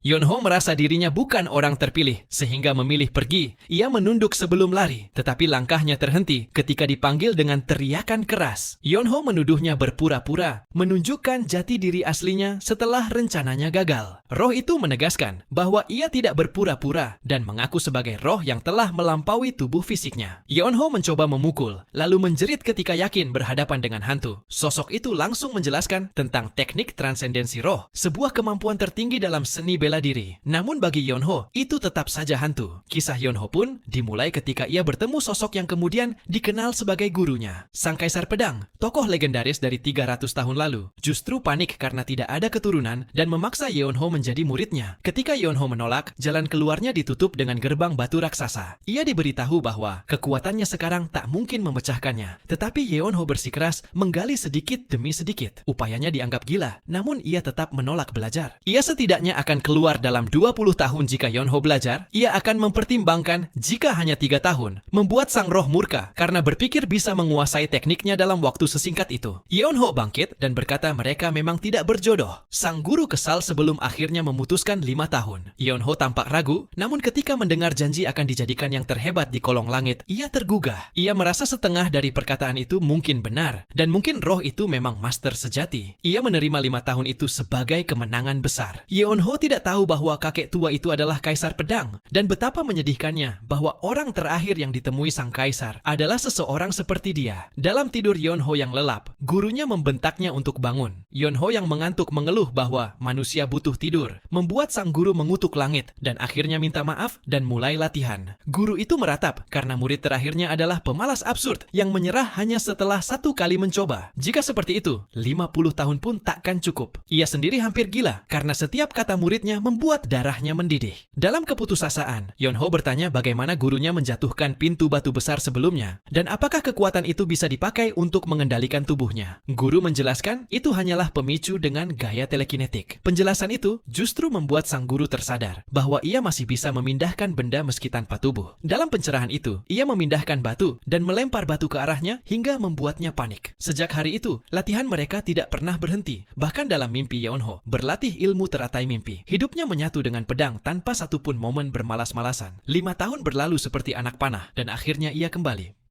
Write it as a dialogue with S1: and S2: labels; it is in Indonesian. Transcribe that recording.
S1: Yonho merasa dirinya bukan orang terpilih, sehingga memilih pergi. Ia menunduk sebelum lari, tetapi langkahnya terhenti ketika dipanggil dengan teriakan keras. Yonho menuduhnya berpura-pura, menunjukkan jati diri aslinya setelah rencananya gagal. Roh itu menegaskan bahwa ia tidak berpura-pura dan mengaku sebagai roh yang telah melampaui tubuh fisiknya. Yonho mencoba memukul, lalu menjerit ketika yakin berhadapan dengan hantu. Sosok itu langsung menjelaskan tentang teknik transendensi roh, sebuah kemampuan tertinggi dalam seni bela diri. Namun bagi Yonho, itu tetap saja hantu. Kisah Yonho pun dimulai ketika ia bertemu sosok yang kemudian dikenal sebagai gurunya. Sang Kaisar Pedang, tokoh legendaris dari 300 tahun lalu, justru panik karena tidak ada keturunan dan memaksa Yonho menjadi muridnya. Ketika Yonho menolak, jalan keluarnya ditutup dengan gerbang batu raksasa. Ia diberitahu bahwa kekuatannya sekarang tak mungkin memecahkannya. Tetapi Yonho bersikeras menggali sedikit demi sedikit. Upayanya dianggap gila, namun ia tetap menolak belajar. Ia setidaknya akan keluar dalam 20 tahun jika Yonho belajar. Ia akan mempertimbangkan jika hanya 3 tahun, membuat sang roh murka karena berpikir bisa menguasai tekniknya dalam waktu sesingkat itu. Yonho bangkit dan berkata mereka memang tidak berjodoh. Sang guru kesal sebelum akhirnya memutuskan 5 tahun. Yonho tampak ragu, namun ketika mendengar janji akan dijadikan yang terhebat di kolong langit, ia tergugah. Ia merasa setengah dari perkataan itu mungkin benar, dan mungkin roh itu memang master sejati. Ia menerima 5 tahun itu sebagai kemenangan besar. Yonho tidak tahu bahwa kakek tua itu adalah Kaisar Pedang, dan betapa menyedihkannya bahwa orang terakhir yang ditemui sang kaisar adalah seseorang seperti dia. Dalam tidur Yonho yang lelap, gurunya membentaknya untuk bangun. Yonho yang mengantuk mengeluh bahwa manusia butuh tidur, membuat sang guru mengutuk langit dan akhirnya minta maaf dan mulai latihan. Guru itu meratap karena murid terakhirnya adalah pemalas absurd yang menyerah hanya setelah 1 kali mencoba. Jika seperti itu, 50 tahun pun takkan cukup. Ia sendiri hampir gila karena setiap kata muridnya membuat darahnya mendidih. Dalam keputusasaan, Yonho bertanya bagaimana gurunya menjatuhkan pintu batu besar sebelumnya dan apakah kekuatan itu bisa dipakai untuk mengendalikan tubuhnya. Guru menjelaskan itu hanyalah pemicu dengan gaya telekinetik. Penjelasan itu justru membuat sang guru tersadar bahwa ia masih bisa memindahkan benda meski tanpa tubuh. Dalam pencerahan itu, ia memindahkan batu dan melempar batu ke arahnya hingga membuatnya panik. Sejak hari itu, latihan mereka tidak pernah berhenti. Bahkan dalam mimpi Yonho, berlatih ilmu teratai mimpi. Hidupnya menyatu dengan pedang tanpa satupun momen bermalas-malasan. 5 tahun berlalu seperti anak panah dan akhirnya ia kembali.